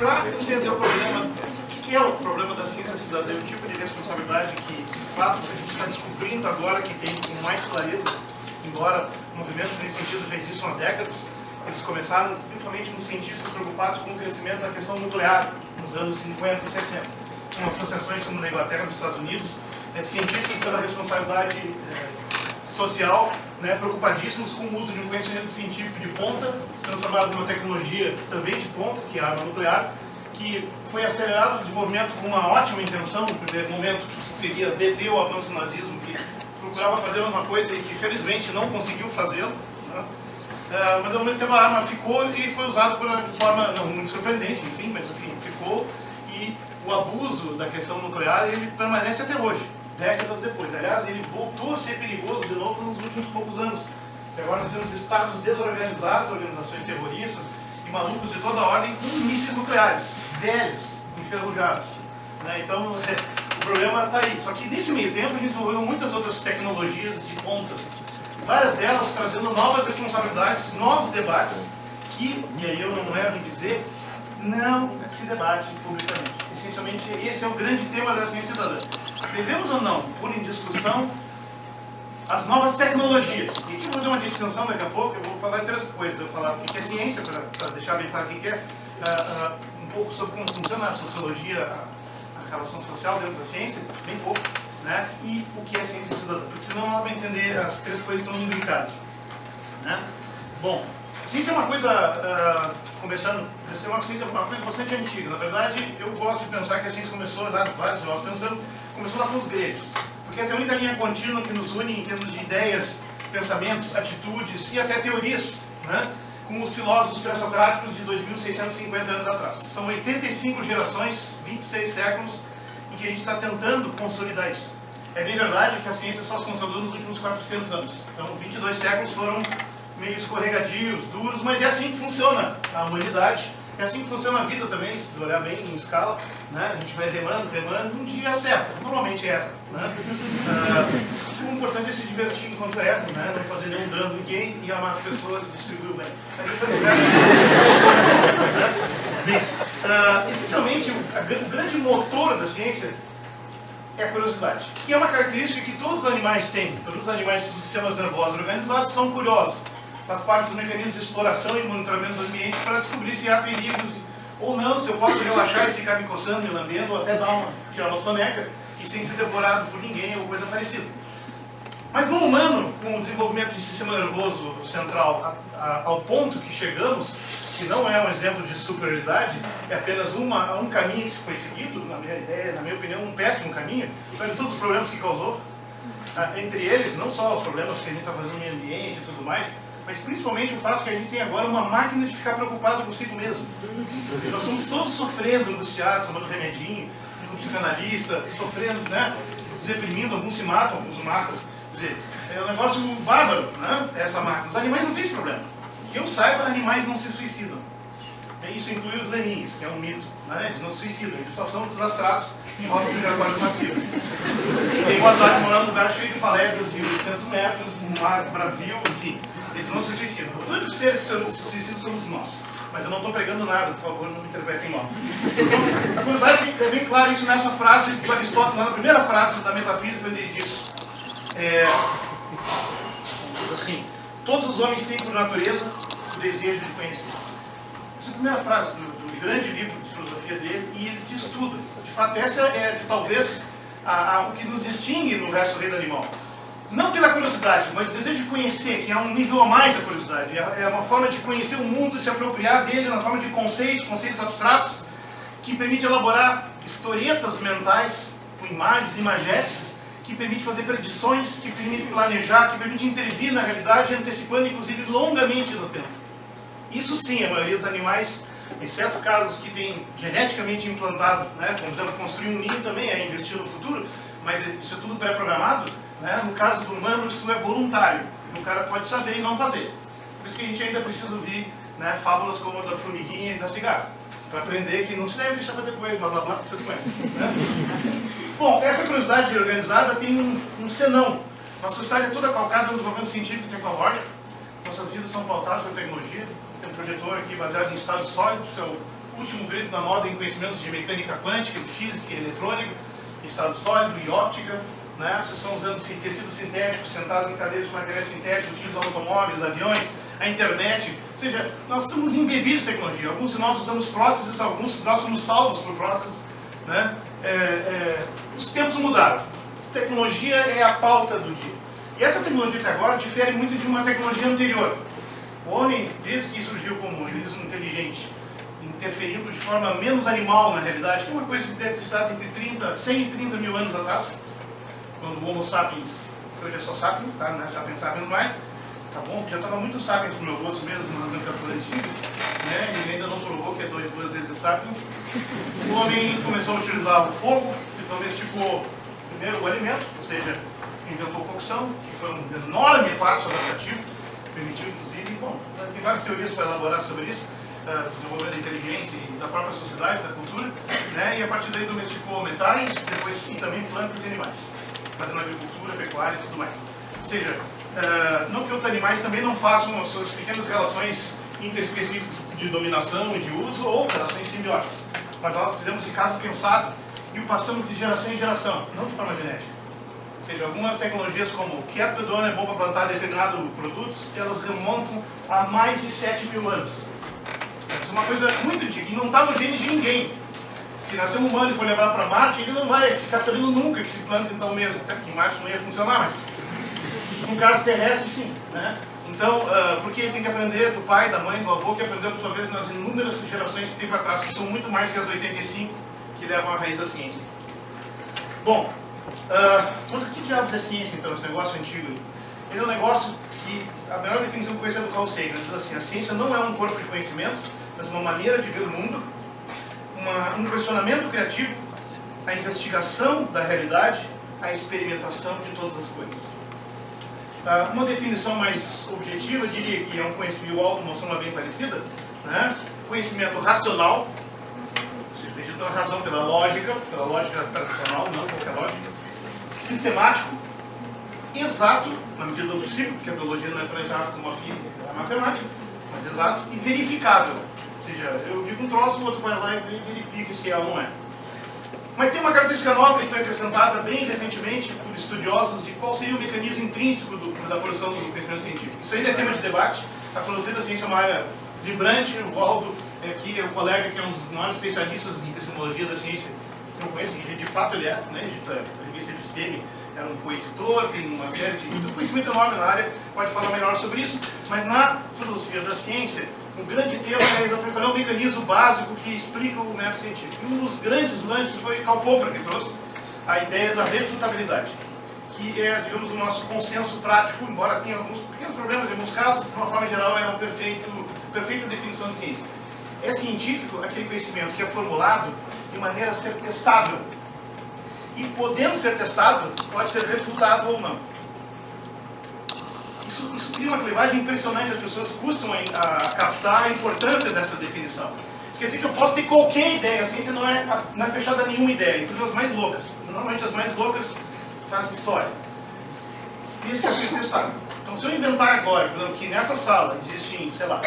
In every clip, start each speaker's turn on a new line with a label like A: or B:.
A: para entender o problema, o que é o problema da ciência cidadã, o tipo de responsabilidade que, de fato, a gente está descobrindo agora que tem com mais clareza, embora movimentos nesse sentido já existam há décadas. Eles começaram principalmente com cientistas preocupados com o crescimento da questão nuclear nos anos 50 e 60. Com associações como na Inglaterra e nos Estados Unidos, cientistas pela responsabilidade social, preocupadíssimos com o uso de um conhecimento científico de ponta, transformado numa tecnologia também de ponta, que é a arma nuclear, que foi acelerado o desenvolvimento com uma ótima intenção, no primeiro momento, que seria deter o avanço do nazismo, que procurava fazer uma coisa e que felizmente não conseguiu fazê-lo, mas ao mesmo tempo a arma ficou e foi usada de forma não muito surpreendente, mas ficou, e o abuso da questão nuclear ele permanece até hoje, décadas depois. Aliás, ele voltou a ser perigoso de novo nos últimos poucos anos. E agora nós temos estados desorganizados, organizações terroristas e malucos de toda a ordem com mísseis nucleares, velhos, enferrujados. Então, o problema está aí. Só que nesse meio tempo a gente desenvolveu muitas outras tecnologias de ponta. Várias delas trazendo novas responsabilidades, novos debates, que, e aí eu não erro em dizer, não se debate publicamente. Essencialmente, esse é o grande tema da ciência cidadã. Devemos ou não pôr em discussão as novas tecnologias? E aqui eu vou fazer uma distinção daqui a pouco, eu vou falar de três coisas. Eu vou falar o que é ciência, para deixar bem claro o que é, um pouco sobre como funciona a sociologia, a relação social dentro da ciência, bem pouco, e o que é ciência cidadã, porque senão não dá para entender, as três coisas estão imbricadas. Bom, ciência é uma coisa, começando, ciência é uma coisa bastante antiga. Na verdade, eu gosto de pensar que a ciência começou lá, vários de nós pensamos, começou lá com os gregos, porque essa é a única linha contínua que nos une em termos de ideias, pensamentos, atitudes e até teorias, com os filósofos pré-socráticos de 2.650 anos atrás. São 85 gerações, 26 séculos, em que a gente está tentando consolidar isso. É bem verdade que a ciência só se consolidou nos últimos 400 anos. Então, 22 séculos foram meio escorregadios, duros, mas é assim que funciona a humanidade. É assim que funciona a vida também, se olhar bem em escala, a gente vai remando, um dia acerta, normalmente erra. O importante é se divertir enquanto erra, não fazer nenhum dano a ninguém e amar as pessoas e distribuir o bem. Bem, essencialmente, o grande motor da ciência é a curiosidade, que é uma característica que todos os animais têm. Todos os animais de sistemas nervosos organizados são curiosos. Faz parte dos mecanismos de exploração e monitoramento do ambiente para descobrir se há perigos ou não, se eu posso relaxar e ficar me coçando, me lambendo, ou até tirar uma soneca e sem ser devorado por ninguém ou coisa parecida. Mas no humano, com o desenvolvimento de sistema nervoso central ao ponto que chegamos, que não é um exemplo de superioridade, é apenas um caminho que foi seguido, na minha ideia, na minha opinião, um péssimo caminho, para todos os problemas que causou. Entre eles, não só os problemas que a gente está fazendo no meio ambiente e tudo mais, mas principalmente o fato que a gente tem agora uma máquina de ficar preocupado consigo mesmo. Nós estamos todos sofrendo, angustiados, tomando remedinho, um psicanalista, sofrendo, se deprimindo, alguns se matam, alguns matam. Quer dizer, é um negócio bárbaro, essa máquina. Os animais não têm esse problema. Que eu saiba, animais não se suicidam. Isso inclui os leninhos, que é um mito. Eles não se suicidam, eles só são desastrados em rotas migratórias massivas. E tem o azar de morar num lugar cheio de falésias de 800 metros, um mar bravio, enfim. Eles não se suicidam. Os únicos seres que se suicidam somos nós. Mas eu não estou pregando nada, por favor, não me interpretem mal. Então, a curiosidade é bem claro isso nessa frase do Aristóteles, lá na primeira frase da Metafísica, onde ele diz assim: todos os homens têm por natureza o desejo de conhecer. Essa é a primeira frase do grande livro de filosofia dele, e ele diz tudo. De fato, essa é talvez o que nos distingue no resto do reino animal. Não pela curiosidade, mas o desejo de conhecer, que é um nível a mais da curiosidade. É uma forma de conhecer o mundo e se apropriar dele na forma de conceitos abstratos, que permite elaborar historietas mentais, com imagens imagéticas, que permite fazer predições, que permite planejar, que permite intervir na realidade, antecipando inclusive longamente no tempo. Isso sim, a maioria dos animais, exceto casos que têm geneticamente implantado, como exemplo, construir um ninho também é investir no futuro, mas isso é tudo pré-programado. No caso do humano, isso é voluntário. O cara pode saber e não fazer. Por isso que a gente ainda precisa ouvir fábulas como a da formiguinha e da cigarra, para aprender que não se deve deixar para depois, blá blá blá, vocês conhecem. Bom, essa curiosidade organizada tem um senão. Nossa sociedade é toda calcada no desenvolvimento científico e tecnológico. Nossas vidas são pautadas pela tecnologia. Tem um projetor aqui baseado em estado sólido, se eu último grito da moda em conhecimentos de mecânica quântica, de física e eletrônica, estado sólido e óptica, né? Vocês estão usando tecidos sintéticos, sentados em cadeiras de materiais sintéticos, utilizam automóveis, aviões, a internet. Ou seja, nós estamos embebidos de tecnologia. Alguns de nós usamos próteses, alguns de nós somos salvos por próteses, né? Os tempos mudaram. Tecnologia é a pauta do dia. E essa tecnologia até agora difere muito de uma tecnologia anterior. O homem, desde que surgiu como um organismo inteligente, interferindo de forma menos animal na realidade, que é uma coisa que deve ter estado entre 100 e 30 mil anos atrás, quando o Homo sapiens, hoje é só sapiens, tá? Não é sapiens sapiens mais, tá bom? Já estava muito sapiens pro meu gosto mesmo na nomenclatura antiga, né? Ele ainda não provou que é duas vezes sapiens. O homem começou a utilizar o fogo, que domesticou primeiro o alimento, ou seja, inventou cocção, que foi um enorme passo adaptativo, permitiu inclusive, bom, tem várias teorias para elaborar sobre isso, do desenvolvimento da inteligência e da própria sociedade, da cultura, né? E a partir daí domesticou metais, depois sim também plantas e animais, fazendo agricultura, pecuária e tudo mais. Ou seja, não que outros animais também não façam as suas pequenas relações interespecíficas de dominação e de uso ou relações simbióticas, mas nós fizemos de caso pensado e o passamos de geração em geração, não de forma genética. Ou seja, algumas tecnologias como que época do ano é bom para plantar determinado produtos, elas remontam a mais de 7 mil anos. Isso é uma coisa muito antiga e não está no gene de ninguém. Se nascer um humano e for levado para Marte, ele não vai ficar sabendo nunca que se planta em tal mesmo. Até porque em Marte não ia funcionar, mas no caso terrestre, sim, né? Então, porque ele tem que aprender do pai, da mãe, do avô, que aprendeu por sua vez nas inúmeras gerações que tem para trás, que são muito mais que as 85 que levam à raiz da ciência. Bom, mas o que diabos é ciência, então, esse negócio antigo? Ele é um negócio que, a melhor definição que eu conheço é do Carl Sagan, diz assim: a ciência não é um corpo de conhecimentos, mas uma maneira de ver o mundo, um questionamento criativo, a investigação da realidade, a experimentação de todas as coisas. Uma definição mais objetiva, eu diria que é um conhecimento, o Aldo mostrou uma bem parecida, né? Conhecimento racional, regido pela razão, pela lógica tradicional, não qualquer lógica, sistemático, exato, na medida do possível, porque a biologia não é tão exata como a física, a matemática, mas exato, e verificável. Ou seja, eu digo um troço, o outro vai lá e verifica se é ou não é. Mas tem uma característica nova que foi acrescentada bem recentemente por estudiosos de qual seria o mecanismo intrínseco da produção do conhecimento científico. Isso ainda é tema de debate. A filosofia da ciência é uma área vibrante. O Waldo, que é um colega que é um dos maiores especialistas em epistemologia da ciência que eu conheço, e de fato ele é, né? Edita a revista Episteme, era um co-editor, tem uma série de conhecimento enorme na área, pode falar melhor sobre isso, mas na filosofia da ciência, um grande tema é exatamente qual é o mecanismo básico que explica o método científico. E um dos grandes lances foi Karl Popper, que trouxe a ideia da refutabilidade, que é, digamos, o nosso consenso prático, embora tenha alguns pequenos problemas em alguns casos, de uma forma geral é uma perfeita definição de ciência. É científico aquele conhecimento que é formulado de maneira a ser testável. E podendo ser testado, pode ser refutado ou não. Isso cria uma clivagem impressionante, as pessoas custam a captar a importância dessa definição. Isso quer dizer que eu posso ter qualquer ideia, a ciência não é fechada a nenhuma ideia, inclusive as mais loucas. Normalmente as mais loucas fazem história. Isso que é ser testado. Então se eu inventar agora, que nessa sala existem, sei lá,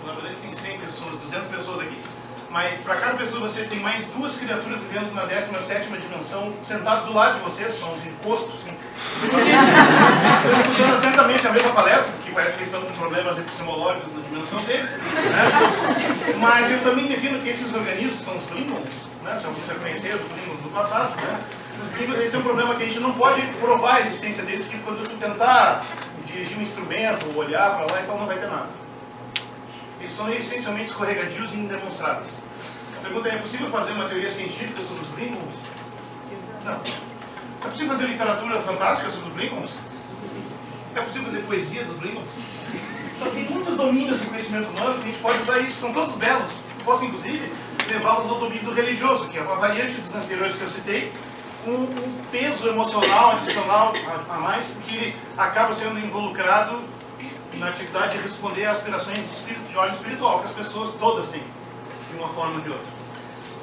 A: na verdade tem 100 pessoas, 200 pessoas aqui, mas para cada pessoa vocês têm mais duas criaturas vivendo na 17ª dimensão, sentados do lado de vocês, são os encostos, assim. Estou estudando atentamente a mesma palestra, porque parece que eles estão com problemas epistemológicos na dimensão deles, né? Mas eu também defino que esses organismos são os Klingons, né? Se alguns já conheceram os Klingons do passado, né? Os Klingons, eles têm um problema que a gente não pode provar a existência deles, porque quando tu tentar dirigir um instrumento ou olhar para lá, então não vai ter nada. Eles são essencialmente escorregadios e indemonstráveis. A pergunta é possível fazer uma teoria científica sobre os Klingons? Não. É possível fazer literatura fantástica sobre os Klingons? É possível fazer poesia dos Klingons? Então tem muitos domínios do conhecimento humano que a gente pode usar isso, são todos belos. Eu posso, inclusive, levá-los ao domínio do religioso, que é uma variante dos anteriores que eu citei, com um peso emocional adicional a mais, porque ele acaba sendo involucrado na atividade de responder às aspirações de ordem espiritual, que as pessoas todas têm, de uma forma ou de outra.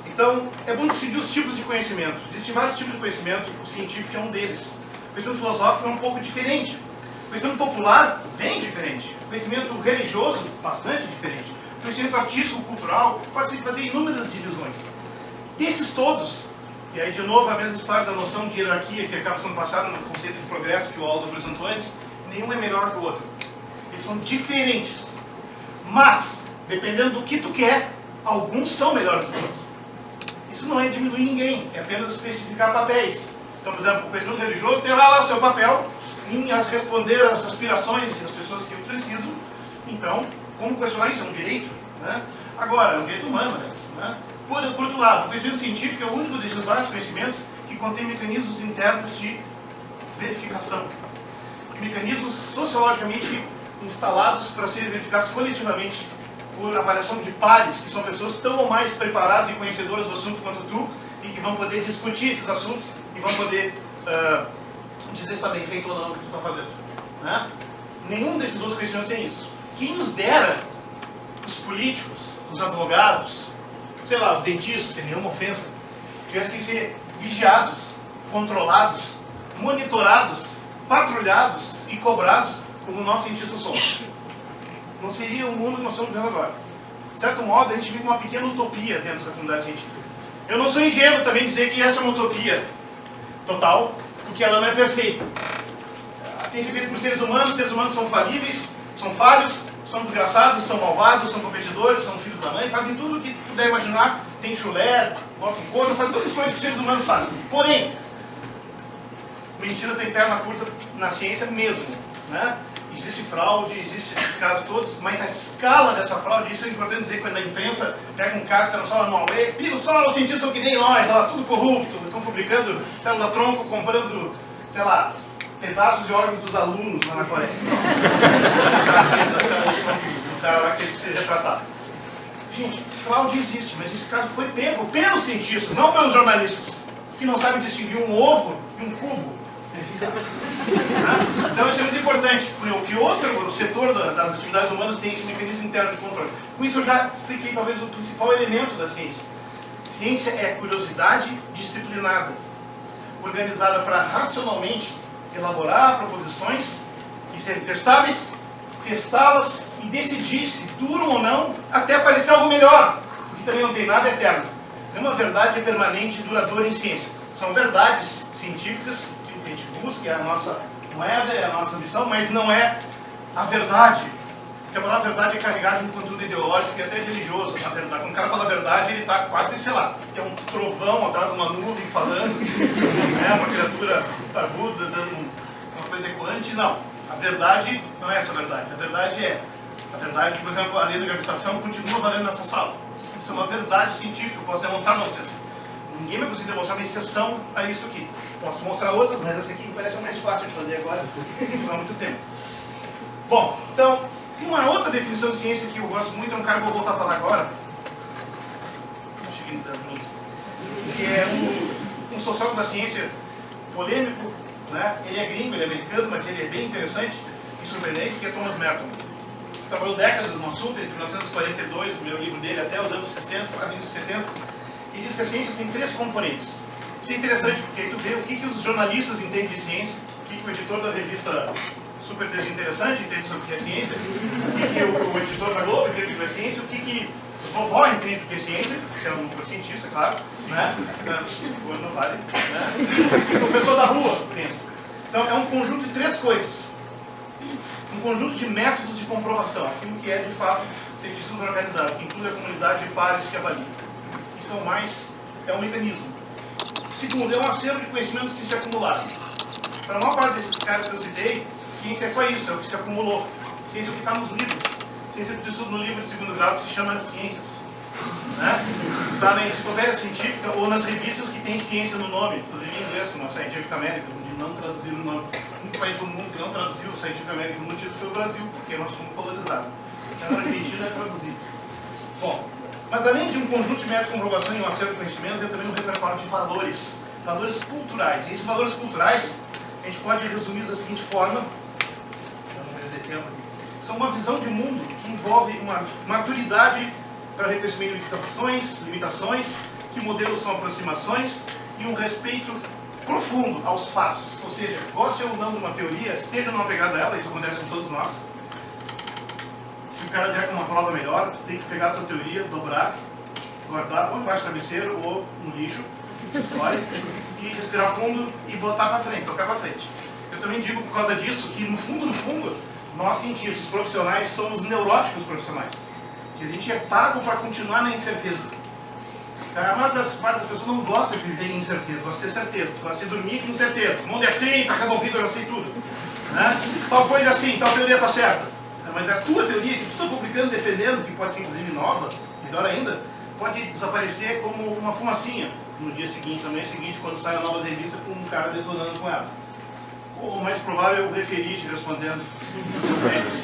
A: Então, é bom distinguir os tipos de conhecimento. Existem vários tipos de conhecimento, o científico é um deles. O conhecimento filosófico é um pouco diferente. O conhecimento popular, bem diferente. O conhecimento religioso, bastante diferente. O conhecimento artístico, cultural, pode se fazer inúmeras divisões. Desses todos, e aí de novo a mesma história da noção de hierarquia que acaba sendo passada no conceito de progresso que o Aldo apresentou antes, nenhum é melhor que o outro. Eles são diferentes. Mas, dependendo do que tu quer, alguns são melhores do que outros. Isso não é diminuir ninguém, é apenas especificar papéis. Então, por exemplo, o conhecimento religioso tem lá o seu papel em responder às aspirações das pessoas que eu preciso. Então, como questionar isso? É um direito, né? Agora, é um direito humano, né? Por outro lado, o conhecimento científico é o único desses vários conhecimentos que contém mecanismos internos de verificação. Mecanismos sociologicamente instalados para serem verificados coletivamente por avaliação de pares, que são pessoas tão ou mais preparadas e conhecedoras do assunto quanto tu, e que vão poder discutir esses assuntos e vão poder dizer se está bem feito ou não o que tu está fazendo, né? Nenhum desses outros conhecimentos tem isso. Quem nos dera, os políticos, os advogados, sei lá, os dentistas, sem nenhuma ofensa, tivessem que ser vigiados, controlados, monitorados, patrulhados e cobrados como nós cientistas somos. Não seria o mundo que nós estamos vivendo agora. De certo modo, a gente vive uma pequena utopia dentro da comunidade científica. Eu não sou ingênuo também dizer que essa é uma utopia total, porque ela não é perfeita. A ciência é feita por seres humanos são falíveis, são falhos, são desgraçados, são malvados, são competidores, são filhos da mãe, fazem tudo o que puder imaginar, tem chulé, botam corno, fazem todas as coisas que os seres humanos fazem. Porém, mentira tem perna curta na ciência mesmo, né? Existe fraude, existem esses casos todos, mas a escala dessa fraude, isso é importante dizer, quando a imprensa pega um caso, transforma no Huawei, viram só, os cientistas são que nem nós, ó, tudo corrupto, estão publicando célula-tronco, comprando, sei lá, pedaços de órgãos dos alunos lá na Coreia. O cara lá que tem que ser retratado. Gente, fraude existe, mas esse caso foi pego pelos cientistas, não pelos jornalistas, que não sabem distinguir um ovo e um cubo. Então isso é muito importante, porque o setor das atividades humanas tem esse mecanismo interno de controle. Com isso eu já expliquei talvez o principal elemento da ciência. Ciência é curiosidade disciplinada, organizada para racionalmente elaborar proposições que serem testáveis, testá-las e decidir se duram ou não até aparecer algo melhor, porque também não tem nada eterno. Nenhuma verdade é permanente e duradoura em ciência. São verdades científicas que a gente busca, é a nossa moeda, é a nossa missão, mas não é a verdade. Porque a palavra verdade é carregada de um conteúdo ideológico e até religioso. Na verdade, quando o cara fala a verdade, ele está quase, sei lá, é um trovão atrás de uma nuvem falando, né, uma criatura parvuda dando uma coisa ecoante. Não, a verdade não é essa verdade. A verdade é a verdade que, por exemplo, a lei da gravitação continua valendo nessa sala. Isso é uma verdade científica, eu posso demonstrar para vocês. Ninguém vai conseguir demonstrar uma exceção a isso aqui. Posso mostrar outras, mas essa aqui me parece mais fácil de fazer agora, sem levar muito tempo. Bom, então, uma outra definição de ciência que eu gosto muito é um cara que eu vou voltar a falar agora, que é um sociólogo da ciência polêmico, né? Ele é gringo, ele é americano, mas ele é bem interessante e surpreendente, que é Thomas Merton. Trabalhou décadas no assunto, entre 1942, o primeiro livro dele, até os anos 60, quase anos 70, e diz que a ciência tem 3 componentes. Isso é interessante, porque aí tu vê o que os jornalistas entendem de ciência, o que o editor da revista Super Desinteressante entende sobre o que é ciência, o que o editor da Globo entende sobre o que é ciência, o que vovó entende do que é ciência, se ela não for cientista, claro, né? Se for, não vale, né? O que o pessoal da rua pensa. Então, é um conjunto de 3 coisas. Um conjunto de métodos de comprovação, aquilo que é, de fato, cientismo organizado, que inclui a comunidade de pares que avalia. Isso é um mecanismo. Segundo, é um acervo de conhecimentos que se acumularam. Para a maior parte desses caras que eu citei, ciência é só isso, é o que se acumulou. Ciência é o que está nos livros. Ciência que eu estudo no livro de 2º grau que se chama Ciências. Né? Está na enciclopédia científica ou nas revistas que tem ciência no nome, inclusive em inglês, como a Scientific American, onde não traduziram o nome. O único país do mundo que não traduziu o Scientific American no título foi o Brasil, porque nós somos colonizados. Então, na Argentina é traduzido. Bom, mas além de um conjunto de métodos de comprovação e um acervo de conhecimentos, é também um repertório de valores culturais. E esses valores culturais, a gente pode resumir da seguinte forma, para não perder tempo aqui. São uma visão de mundo que envolve uma maturidade para reconhecimento de limitações, que modelos são aproximações, e um respeito profundo aos fatos. Ou seja, goste ou não de uma teoria, esteja numa pegada a ela, isso acontece com todos nós. Se o cara vier com uma prova melhor, tu tem que pegar a tua teoria, dobrar, guardar ou embaixo do travesseiro ou no lixo, escolhe, e respirar fundo e botar para frente, tocar para frente. Eu também digo por causa disso que no fundo, nós cientistas profissionais somos neuróticos profissionais. Que a gente é pago para continuar na incerteza. A maior parte das pessoas não gosta de viver em incerteza, gosta de ter certeza, gosta de dormir com incerteza. O mundo é assim, está resolvido, eu já sei tudo. Né? Tal coisa é assim, tal teoria está certa. Mas a tua teoria, que tu está publicando, defendendo, que pode ser inclusive nova, melhor ainda, pode desaparecer como uma fumacinha no dia seguinte, no mês seguinte, quando sai a nova revista com um cara detonando com ela. Ou o mais provável, o referinte respondendo,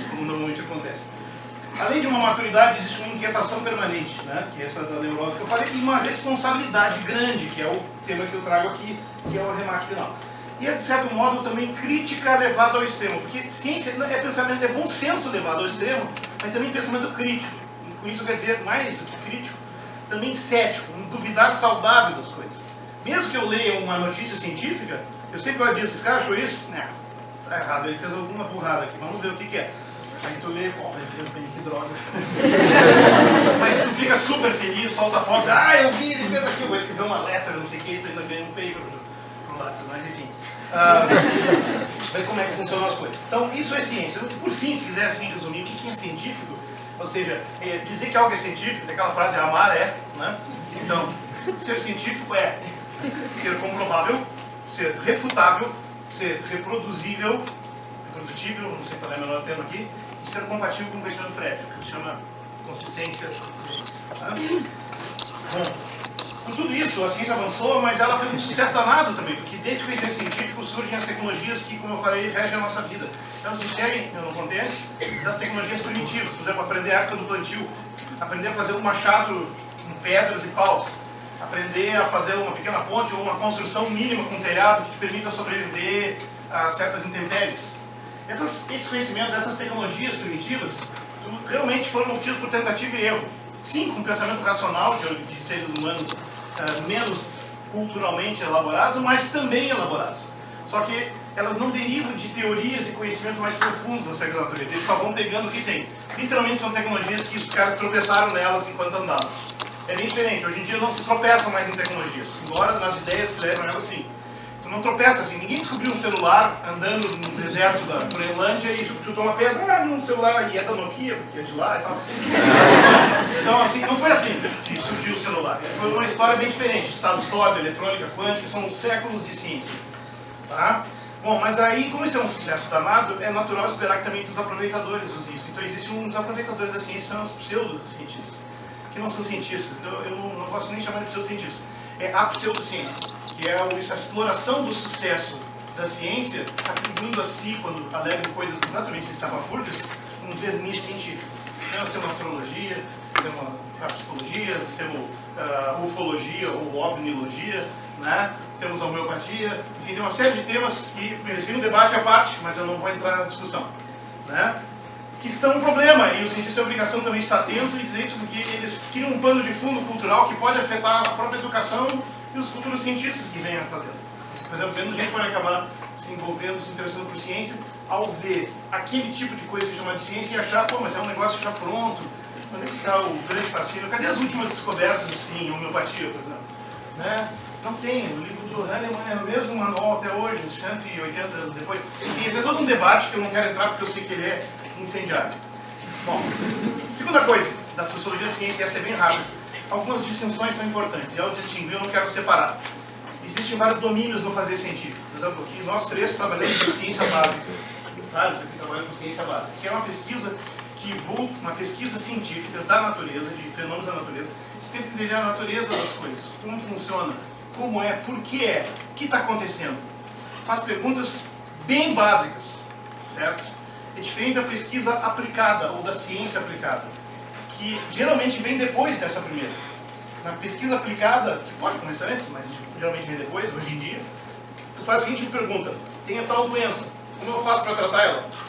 A: como normalmente acontece. Além de uma maturidade, existe uma inquietação permanente, né? Que é essa da neurose que eu falei, e uma responsabilidade grande, que é o tema que eu trago aqui, que é o arremate final. E é, de certo modo, também crítica levada ao extremo, porque ciência é pensamento, é bom senso levado ao extremo, mas também pensamento crítico. E com isso quer dizer, mais do que crítico, também cético, um duvidar saudável das coisas. Mesmo que eu leia uma notícia científica, eu sempre olho disso, esse cara achou isso? Não, tá errado, ele fez alguma burrada aqui, vamos ver o que é. Aí tu lê, pô, ele fez bem, que droga. Mas tu fica super feliz, solta fotos, eu vi, ele fez aqui, eu vou escrever uma letra, não sei o que, e tu ainda ganha um paper pro lado, mas enfim. Ver como é que funcionam as coisas. Então, isso é ciência. Por fim, se quiser assim resumir, o que é científico? Ou seja, dizer que algo é científico, daquela frase amar é, né? Então, ser científico é ser comprovável, ser refutável, ser reprodutível, não sei qual é o menor termo aqui, e ser compatível com o conhecimento prévio, que se chama consistência. Tá? Bom, com tudo isso, a ciência avançou, mas ela fez um sucesso danado também, porque desse conhecimento científico surgem as tecnologias que, como eu falei, regem a nossa vida. Elas diferem, eu não contei antes, das tecnologias primitivas. Por exemplo, aprender a época do plantio, aprender a fazer um machado com pedras e paus, aprender a fazer uma pequena ponte ou uma construção mínima com um telhado que te permita sobreviver a certas intempéries. Esses conhecimentos, essas tecnologias primitivas, realmente foram obtidos por tentativa e erro. Sim, com pensamento racional de seres humanos menos culturalmente elaborados, mas também elaborados. Só que elas não derivam de teorias e conhecimentos mais profundos da série natureza. Eles só vão pegando o que tem. Literalmente são tecnologias que os caras tropeçaram nelas enquanto andavam. É bem diferente. Hoje em dia não se tropeça mais em tecnologias. Embora nas ideias que levam elas sim. Tu não tropeça assim. Ninguém descobriu um celular andando no deserto da Groenlândia e chutou uma pedra. Um celular aí é da Nokia, porque é de lá e tal. Então, assim, não foi assim que surgiu o celular. Foi uma história bem diferente. Estado sólido, eletrônica, quântica, são séculos de ciência. Tá? Bom, mas aí, como isso é um sucesso danado, é natural esperar que também os aproveitadores usem isso. Então, existem uns aproveitadores da ciência, são os pseudocientistas, que não são cientistas. Então, eu não posso nem chamar de pseudocientistas. É a pseudociência, que é a exploração do sucesso da ciência, atribuindo a si, quando alegam coisas completamente estapafúrdias, um verniz científico. Então, nós temos astrologia, temos a psicologia, nós temos ufologia ou ovnilogia, né? Temos a homeopatia, enfim, tem uma série de temas que mereciam um debate à parte, mas eu não vou entrar na discussão, né? Que são um problema, e o cientista tem a obrigação também de estar atento e dizer isso, porque eles criam um pano de fundo cultural que pode afetar a própria educação e os futuros cientistas que venham fazendo. Por exemplo, menos gente pode acabar se envolvendo, se interessando por ciência, ao ver aquele tipo de coisa que chama de ciência e achar, pô, mas é um negócio já pronto, onde é que está o grande fascínio? Cadê as últimas descobertas assim, em homeopatia, por exemplo? Né? Não tem, o livro do Hahnemann é o mesmo manual até hoje, 180 anos depois. Enfim, esse é todo um debate que eu não quero entrar porque eu sei que ele é incendiário. Bom, segunda coisa da sociologia da ciência, e essa é bem rápida. Algumas distinções são importantes, e ao distinguir eu não quero separar. Existem vários domínios no fazer científico. Por exemplo, aqui nós três trabalhamos com ciência básica. Vários aqui trabalham com ciência básica, que é uma pesquisa uma pesquisa científica da natureza, de fenômenos da natureza, que tenta entender a natureza das coisas, como funciona, como é, por que é, o que está acontecendo. Faz perguntas bem básicas, certo? É diferente da pesquisa aplicada ou da ciência aplicada, que geralmente vem depois dessa primeira. Na pesquisa aplicada, que pode começar antes, mas geralmente vem depois, hoje em dia, tu faz a seguinte pergunta: tem a tal doença, como eu faço para tratar ela?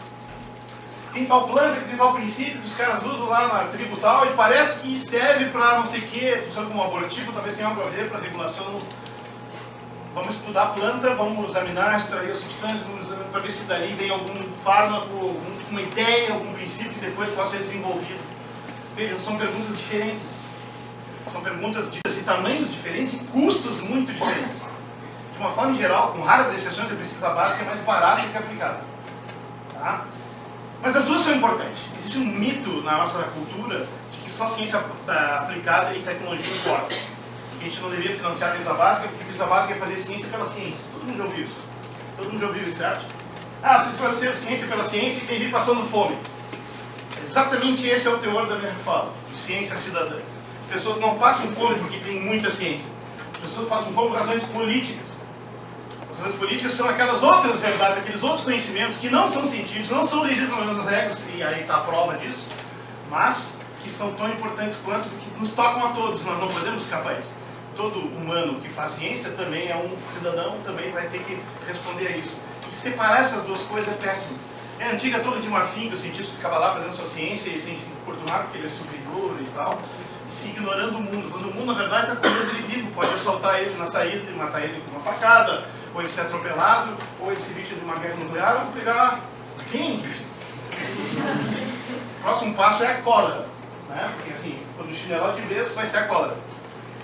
A: Tem tal planta, que tem tal princípio que os caras usam lá na tribo tal e parece que serve para não sei o que, funciona como um abortivo, talvez tenha algo a ver para regulação vamos estudar a planta, vamos examinar, extrair as substâncias, vamos examinar para ver se dali vem algum fármaco, alguma ideia, algum princípio que depois possa ser desenvolvido. Vejam, são perguntas diferentes. São perguntas de tamanhos diferentes e custos muito diferentes. De uma forma geral, com raras exceções, a pesquisa básica é mais barata que aplicada. Tá? Mas as duas são importantes. Existe um mito na nossa cultura de que só ciência aplicada e tecnologia importa. Que a gente não deveria financiar a pesquisa básica, porque a pesquisa básica é fazer ciência pela ciência. Todo mundo já ouviu isso. Todo mundo já ouviu isso, certo? Ah, vocês fazem ciência pela ciência e tem gente passando fome. Exatamente esse é o teor da minha fala, de ciência cidadã. As pessoas não passam fome porque tem muita ciência. As pessoas passam fome por razões políticas. As razões políticas são aquelas outras verdades, aqueles outros conhecimentos que não são científicos, não são legítimos nas regras, e aí está a prova disso, mas que são tão importantes quanto, porque nos tocam a todos, nós não podemos escapar disso. Todo humano que faz ciência também é um cidadão, também vai ter que responder a isso. E separar essas duas coisas é péssimo. É a antiga Torre de Marfim, que o cientista ficava lá fazendo sua ciência e sem se importunar porque ele é superior e tal, e se ignorando o mundo, quando o mundo na verdade está com medo dele vivo, pode assaltar ele na saída e matar ele com uma facada, ou ele ser atropelado, ou ele ser vítima de uma guerra nuclear, ou pegar dengue. O próximo passo é a cólera, né? Porque assim, quando o chinelo de vez vai ser a cólera.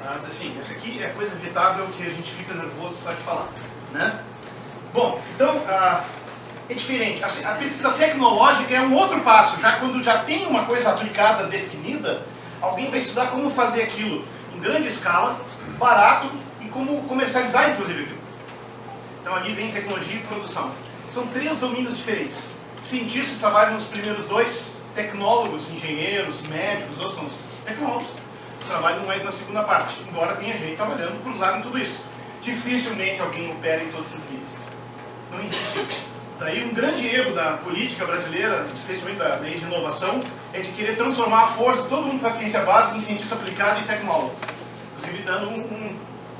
A: Mas assim, essa aqui é coisa evitável que a gente fica nervoso só de falar, né? Bom, então, é diferente. A pesquisa tecnológica é um outro passo. Já quando já tem uma coisa aplicada, definida, alguém vai estudar como fazer aquilo em grande escala, barato e como comercializar, inclusive, aquilo. Então ali vem tecnologia e produção. São três domínios diferentes. Cientistas trabalham nos primeiros dois, tecnólogos, engenheiros, médicos, outros são os tecnólogos. Trabalham mais na segunda parte, embora tenha gente trabalhando cruzado em tudo isso. Dificilmente alguém opera em todos esses níveis. Não existe isso. Daí um grande erro da política brasileira, especialmente da lei de inovação, é de querer transformar a força, todo mundo faz ciência básica, em cientista aplicado e tecnólogo. Inclusive dando um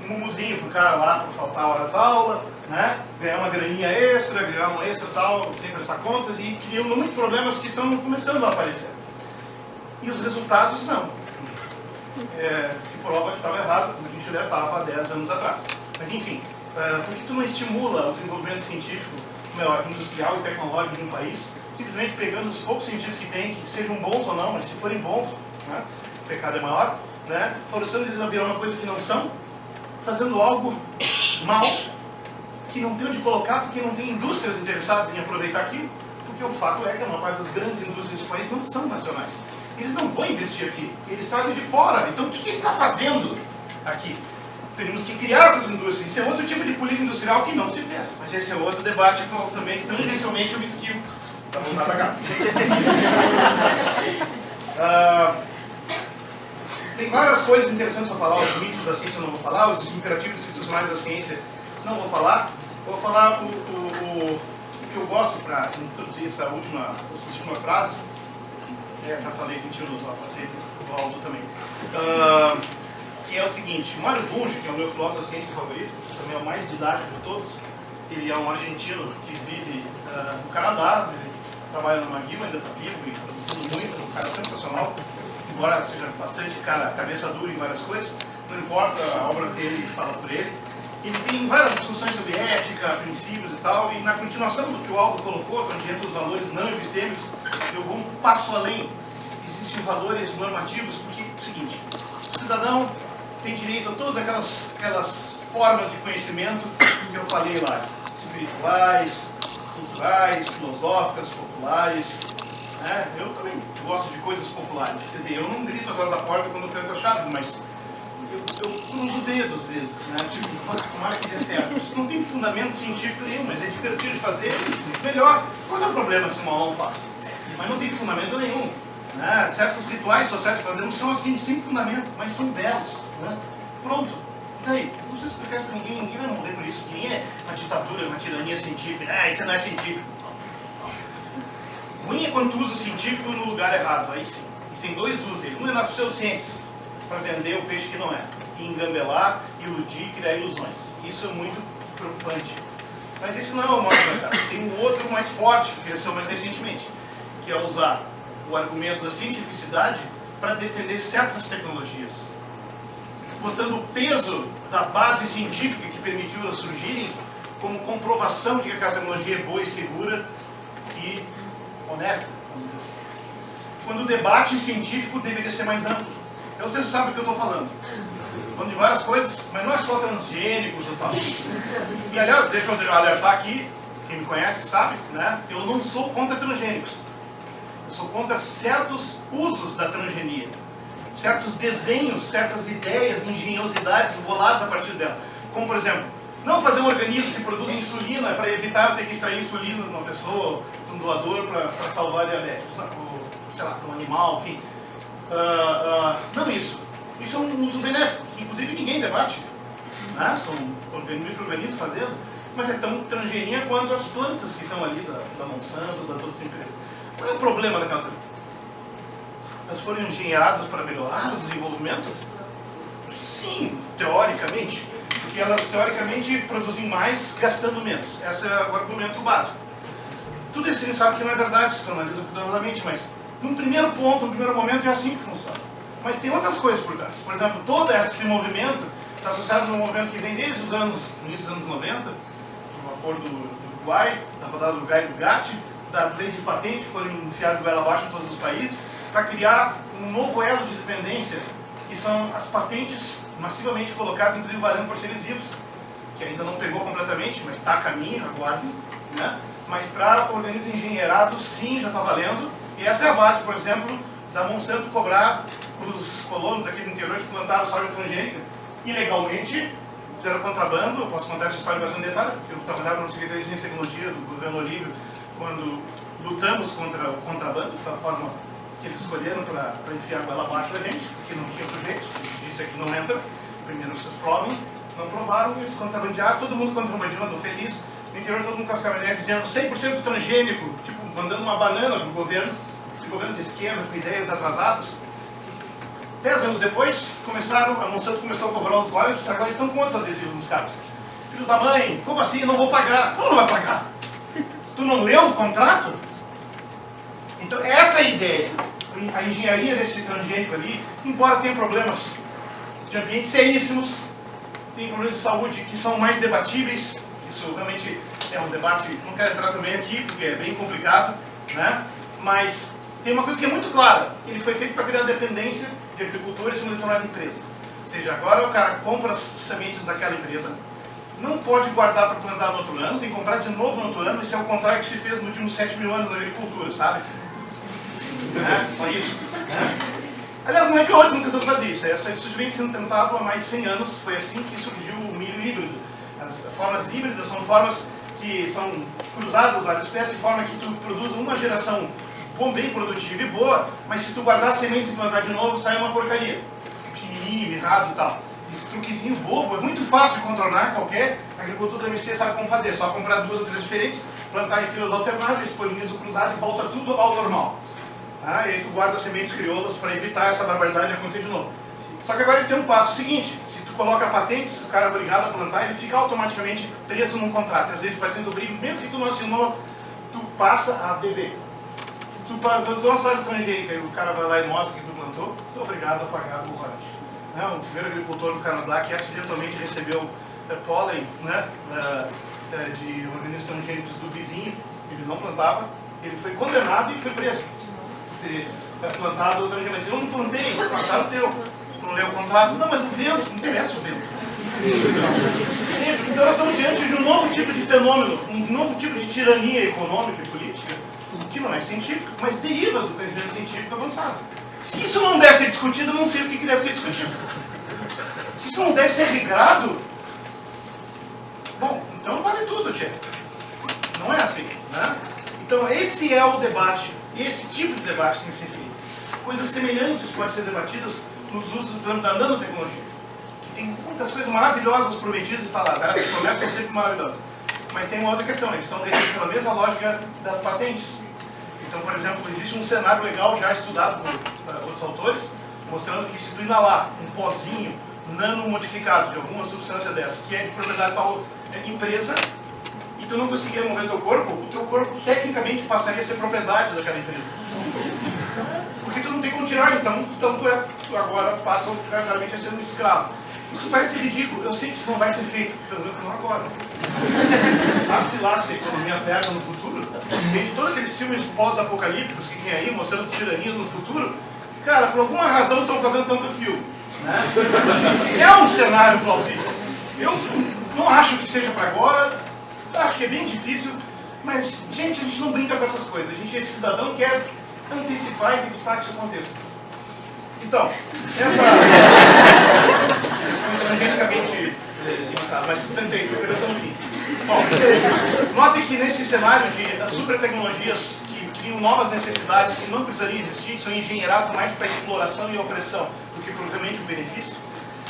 A: mumuzinho pro cara lá por faltar horas aula, né? Ganhar uma graninha extra, ganhar um extra tal, sem prestar contas, e criam muitos problemas que estão começando a aparecer. E os resultados não. Que prova que estava errado, como a gente já estava há 10 anos atrás. Mas enfim, por que tu não estimula o desenvolvimento científico, melhor, industrial e tecnológico de um país, simplesmente pegando os poucos cientistas que tem, que sejam bons ou não, mas se forem bons, né, o pecado é maior, né, forçando eles a virar uma coisa que não são, fazendo algo mal, que não tem onde colocar, porque não tem indústrias interessadas em aproveitar aquilo, porque o fato é que a maior parte das grandes indústrias desse país não são nacionais. Eles não vão investir aqui, eles trazem de fora. Então o que ele está fazendo aqui? Teremos que criar essas indústrias. Isso é outro tipo de política industrial que não se fez. Mas esse é outro debate que eu também, tangencialmente, eu me esquivo para voltar para cá. Tem várias coisas interessantes para falar. Os mitos da ciência eu não vou falar, os imperativos institucionais da ciência não vou falar. Vou falar o que eu gosto para introduzir essas últimas frases. Já falei 20 minutos lá, passei o Valdo também. Que é o seguinte: Mário Bunge, que é o meu filósofo da ciência favorito, também é o mais didático de todos, ele é um argentino que vive no Canadá, ele trabalha no McGill, ainda está vivo e produzindo muito, é um cara sensacional, embora seja bastante cabeça dura em várias coisas, não importa, a obra dele fala por ele. Ele tem várias discussões sobre ética, princípios e tal, e na continuação do que o Aldo colocou, quando entra os valores não epistêmicos, eu vou um passo além. Existem valores normativos, porque é o seguinte: o cidadão tem direito a todas aquelas formas de conhecimento que eu falei lá, espirituais, culturais, filosóficas, populares, né? Eu também gosto de coisas populares, quer dizer, eu não grito atrás da porta quando eu tranco as chaves, mas eu cruzo o dedo às vezes, né? Tipo, tomara que dê certo. Isso não tem fundamento científico nenhum, mas é divertido de fazer, é melhor. Qual é o problema se um aluno faz? Mas não tem fundamento nenhum. Né? Certos rituais sociais que fazemos são assim, sem fundamento, mas são belos. Né? Pronto. E daí? Não precisa explicar isso para ninguém, ninguém vai morrer por isso. Ninguém é uma ditadura, uma tirania científica. Isso não é científico. Ruim é quando tu usa o científico no lugar errado, aí sim. E tem dois usos dele. Um é nas pseudociências, para vender o peixe que não é. E engambelar, iludir, criar ilusões. Isso é muito preocupante. Mas esse não é o modo da casa. Tem um outro mais forte, que cresceu mais recentemente, que é usar o argumento da cientificidade para defender certas tecnologias. botando o peso da base científica que permitiu elas surgirem como comprovação de que aquela tecnologia é boa e segura e honesta, vamos dizer assim. Quando o debate científico deveria ser mais amplo. Eu sei se sabe o que eu estou falando. Estou falando de várias coisas, mas não é só transgênicos ou tal. E aliás, deixa eu alertar aqui, quem me conhece sabe, né? Eu não sou contra transgênicos. Eu sou contra certos usos da transgenia. Certos desenhos, certas ideias, engenhosidades boladas a partir dela. Como, por exemplo, não fazer um organismo que produz insulina para evitar ter que extrair insulina de uma pessoa, de um doador para salvar diabéticos, ou, sei lá, de um animal, enfim. Não isso. Isso é um uso benéfico, que inclusive ninguém debate. Né? São micro-organismos fazendo, mas é tão transgenia quanto as plantas que estão ali da Monsanto, das outras empresas. Qual é o problema daquelas? Elas foram engenheiradas para melhorar o desenvolvimento? Sim, teoricamente. Porque elas, teoricamente, produzem mais gastando menos. Esse é o argumento básico. Tudo isso a gente sabe que não é verdade, se tu analisa cuidadosamente, mas num primeiro ponto, num primeiro momento, é assim que funciona. Mas tem outras coisas por trás. Por exemplo, todo esse movimento está associado a um movimento que vem desde os início dos anos 90, do acordo do Uruguai, da rodada do Uruguai e do GATT, das leis de patentes que foram enfiadas goela abaixo em todos os países, para criar um novo elo de dependência, que são as patentes massivamente colocadas, inclusive valendo por seres vivos, que ainda não pegou completamente, mas está a caminho, aguardem, né? Mas para organismos engenheirados, sim, já está valendo, e essa é a base, por exemplo, da Monsanto cobrar os colonos aqui do interior que plantaram soja transgênica, ilegalmente, fizeram contrabando. Eu posso contar essa história bastante detalhe, porque eu trabalhava na Secretaria de Ciência e Tecnologia do governo Olívio, quando lutamos contra o contrabando, foi a forma que eles escolheram para enfiar a goela abaixo da gente, porque não tinha outro jeito, a gente disse aqui não entra, primeiro vocês provem, não provaram, eles contrabandearam, todo mundo contrabandeando, feliz, no interior todo mundo com as caminhonetes dizendo 100% transgênico, tipo, mandando uma banana para o governo, esse governo de esquerda com ideias atrasadas. 10 anos depois, a Monsanto começou a cobrar os royalties, agora estão com quantos adesivos nos carros? Filhos da mãe, como assim? Eu não vou pagar. Como não vai pagar? Tu não leu o contrato? Então, essa é a ideia. A engenharia desse transgênico ali, embora tenha problemas de ambiente seríssimos, tem problemas de saúde que são mais debatíveis, isso realmente é um debate, não quero entrar também aqui, porque é bem complicado, né? Mas tem uma coisa que é muito clara, ele foi feito para criar dependência de agricultores de uma determinada empresa. Ou seja, agora o cara compra as sementes daquela empresa, não pode guardar para plantar no outro ano, tem que comprar de novo no outro ano, isso é o contrário que se fez nos últimos 7.000 anos da agricultura, sabe? Só isso. Aliás, não é que hoje não tentou fazer isso, isso vem sendo tentado há mais de 100 anos, foi assim que surgiu o milho híbrido. As formas híbridas são formas que são cruzadas várias espécies, de forma que tu produz uma geração bem produtiva e boa, mas se tu guardar sementes e plantar de novo, sai uma porcaria. Pequenininho, errado e tal. Esse truquezinho bobo é muito fácil de contornar, qualquer agricultor da MC sabe como fazer, é só comprar 2 ou 3 diferentes, plantar em filas alternadas, poliniza o cruzado e volta tudo ao normal. E aí tu guarda sementes crioulas para evitar essa barbaridade de acontecer de novo. Só que agora eles têm um passo seguinte, se tu coloca patentes, o cara é obrigado a plantar, ele fica automaticamente preso num contrato. Às vezes patentes obrigam, mesmo que tu não assinou, tu passa a dever. Tu plantou uma soja transgênica e o cara vai lá e mostra que tu plantou, tu é obrigado a pagar o royalties. O primeiro agricultor do Canadá que acidentalmente recebeu pólen, né, de organismos transgênicos do vizinho, ele não plantava, ele foi condenado e foi preso. Ter plantado transgênicos. Eu não plantei, passaram o teu. Não leu o contrato? Não, mas o vento, não interessa o vento. Então nós estamos diante de um novo tipo de fenômeno, um novo tipo de tirania econômica e política, que não é científico, mas deriva do conhecimento científico avançado. Se isso não deve ser discutido, eu não sei o que deve ser discutido. Se isso não deve ser regrado, bom, então vale tudo, tchê. Não é assim, né? Então esse é o debate, esse tipo de debate tem que ser feito. Coisas semelhantes podem ser debatidas nos usos da nanotecnologia. Que tem muitas coisas maravilhosas prometidas e faladas, elas promessas são sempre maravilhosas. Mas tem uma outra questão, eles estão dentro pela mesma lógica das patentes. Então, por exemplo, existe um cenário legal já estudado por outros autores, mostrando que se tu inalar um pozinho nanomodificado de alguma substância dessa, que é de propriedade da empresa, e tu não conseguir mover o teu corpo tecnicamente passaria a ser propriedade daquela empresa. Porque tu não tem como tirar, então tu agora passa claramente a ser um escravo. Isso parece ridículo, eu sei que isso não vai ser feito, pelo menos não agora. Sabe-se lá se a economia pega no futuro? Tem todos aqueles filmes pós-apocalípticos que tem aí, mostrando tirania no futuro. Cara, por alguma razão estão fazendo tanto fio. Né? É um cenário plausível. Eu não acho que seja para agora, acho que é bem difícil, mas, gente, a gente não brinca com essas coisas. A gente, esse cidadão, quer antecipar e evitar que isso aconteça. Então, essa... Tangentamente limitado, mas perfeito, eu estou no fim. Bom, note que nesse cenário de super tecnologias que criam novas necessidades que não precisariam existir, são engenheirados mais para exploração e opressão do que propriamente o benefício.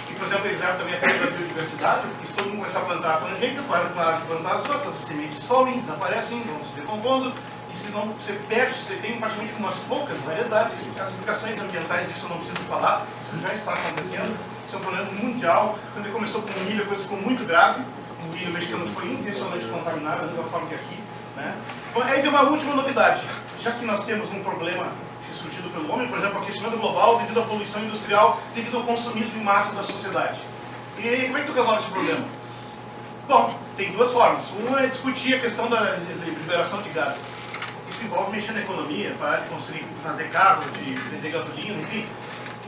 A: E, por exemplo, eles levam também a perda da biodiversidade, porque se todo mundo começar a plantar tangente, claro, plantar as outras, as sementes somem, desaparecem, vão se decompondo. E se não, você perde, você tem praticamente umas poucas variedades. As implicações ambientais disso eu não preciso falar, isso já está acontecendo. Isso é um problema mundial. Quando ele começou com o milho, a coisa ficou muito grave. O milho mexicano foi intencionalmente contaminado, da mesma forma que aqui. Né? Bom, aí vem uma última novidade. Já que nós temos um problema surgido pelo homem, por exemplo, o aquecimento global devido à poluição industrial, devido ao consumismo em massa da sociedade. E aí, como é que tu resolve esse problema? Bom, tem duas formas. Uma é discutir a questão da liberação de gases. Isso envolve mexer na economia, parar de construir, fazer carro, de vender gasolina, enfim.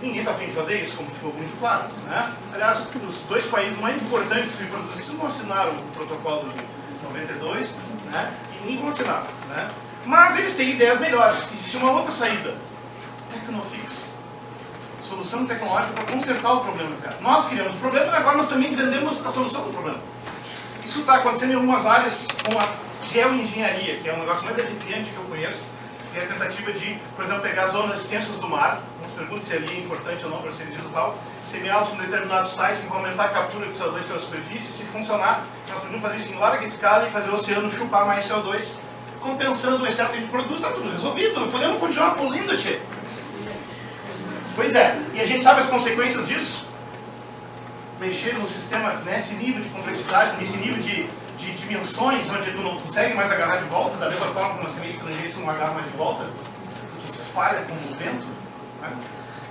A: Ninguém está a fim de fazer isso, como ficou muito claro. Né? Aliás, os dois países mais importantes de produção não assinaram o protocolo de 92, né? E nem vão assinar. Né? Mas eles têm ideias melhores. Existe uma outra saída. Tecnofix. Solução tecnológica para consertar o problema. Cara. Nós criamos o problema e agora nós também vendemos a solução do problema. Isso está acontecendo em algumas áreas com a geoengenharia, que é um negócio mais arrepiante que eu conheço, que é a tentativa de, por exemplo, pegar zonas extensas do mar, não se pergunta se ali é importante ou não para ser digital, semeá-los com determinados sais que vão aumentar a captura de CO2 pela superfície, e se funcionar, nós podemos fazer isso em larga escala e fazer o oceano chupar mais CO2, compensando o excesso que a gente produz, está tudo resolvido, não podemos continuar poluindo, tchê. Pois é, e a gente sabe as consequências disso? Mexer no sistema nesse nível de complexidade, nesse nível de dimensões, onde tu não consegue mais agarrar de volta, da mesma forma como a semente estrangeira tu não agarra mais de volta, porque se espalha como o vento. Né?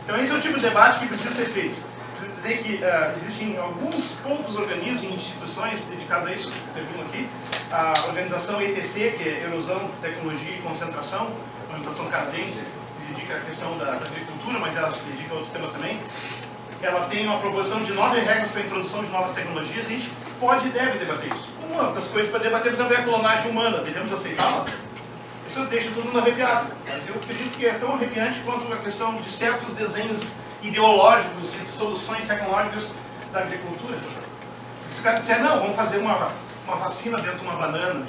A: Então esse é o tipo de debate que precisa ser feito. Preciso dizer que existem alguns poucos organismos e instituições dedicados a isso, termino aqui. A organização ETC, que é Erosão, Tecnologia e Concentração, uma organização canadense, que dedica à questão da agricultura, mas ela se dedica a outros temas também. Ela tem uma proposição de 9 regras para a introdução de novas tecnologias, e a gente pode e deve debater isso. Uma das coisas para debater, por exemplo, é a clonagem humana. Devemos aceitá-la? Isso deixa todo mundo arrepiado. Mas eu acredito que é tão arrepiante quanto a questão de certos desenhos ideológicos de soluções tecnológicas da agricultura. Porque se o cara disser, não, vamos fazer uma vacina dentro de uma banana,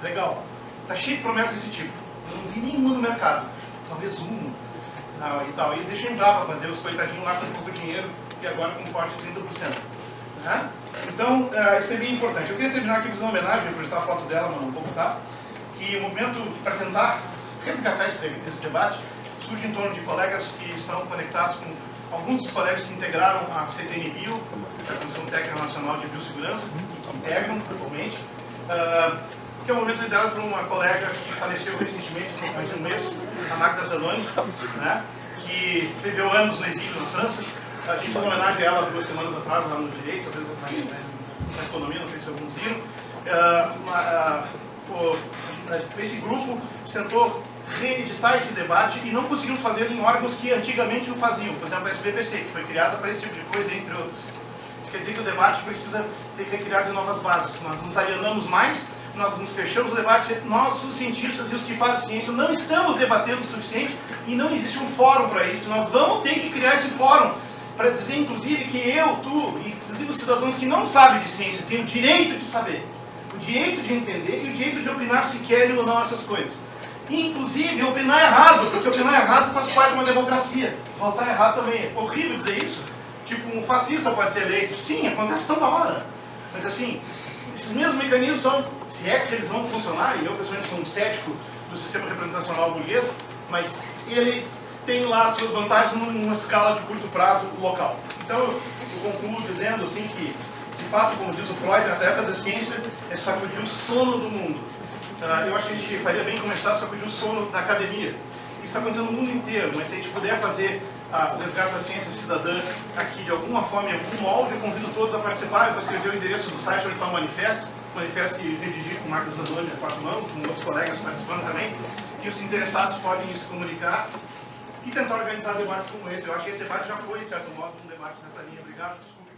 A: legal. Está cheio de promessas desse tipo. Eu não vi nenhuma no mercado. Talvez uma. E tal. Eles deixam entrar para fazer os coitadinhos lá com pouco dinheiro e agora com um corte de 30%. Né? Então, isso é bem importante. Eu queria terminar aqui fazendo uma homenagem, vou projetar a foto dela, mas não vou botar, que o movimento para tentar resgatar esse debate surge em torno de colegas que estão conectados com alguns dos colegas que integraram a CTN-Bio, a Comissão Técnica Nacional de Biossegurança, que integram atualmente, que é um movimento liderado por uma colega que faleceu recentemente, há um mês, a Magda Zanoni, né, que viveu anos no exílio na França. A gente fez uma homenagem a ela 2 semanas atrás, lá no Direito, talvez na Economia, não sei se alguns viram. Esse grupo tentou reeditar esse debate e não conseguimos fazer em órgãos que antigamente não faziam. Por exemplo, a SBPC, que foi criada para esse tipo de coisa, entre outros. Isso quer dizer que o debate precisa ter que ser criado em novas bases. Nós nos alienamos mais, nós nos fechamos o debate, nós, os cientistas e os que fazem ciência, não estamos debatendo o suficiente e não existe um fórum para isso. Nós vamos ter que criar esse fórum para dizer, inclusive, que eu, tu, e inclusive os cidadãos que não sabem de ciência, têm o direito de saber, o direito de entender e o direito de opinar se querem ou não essas coisas. E, inclusive, opinar errado, porque opinar errado faz parte de uma democracia. Votar errado também. É horrível dizer isso. Tipo, um fascista pode ser eleito. Sim, acontece toda hora. Mas, assim, esses mesmos mecanismos são, se é que eles vão funcionar, e eu, pessoalmente, sou um cético do sistema representacional burguês, mas ele tem lá as suas vantagens numa escala de curto prazo local. Então, eu concluo dizendo, assim, que, de fato, como diz o Freud, a tarefa da ciência é sacudir o sono do mundo. Eu acho que a gente faria bem começar a sacudir o sono da academia. Isso está acontecendo no mundo inteiro, mas se a gente puder fazer o resgate da ciência cidadã aqui de alguma forma, em algum molde. Eu convido todos a participar. Eu vou escrever o endereço do site onde está o manifesto que redigi com o Marcos Zandoni a 4 mãos, com outros colegas participando também, que os interessados podem se comunicar e tentar organizar debates como esse. Eu acho que esse debate já foi, de certo modo, um debate nessa linha. Obrigado. Desculpa.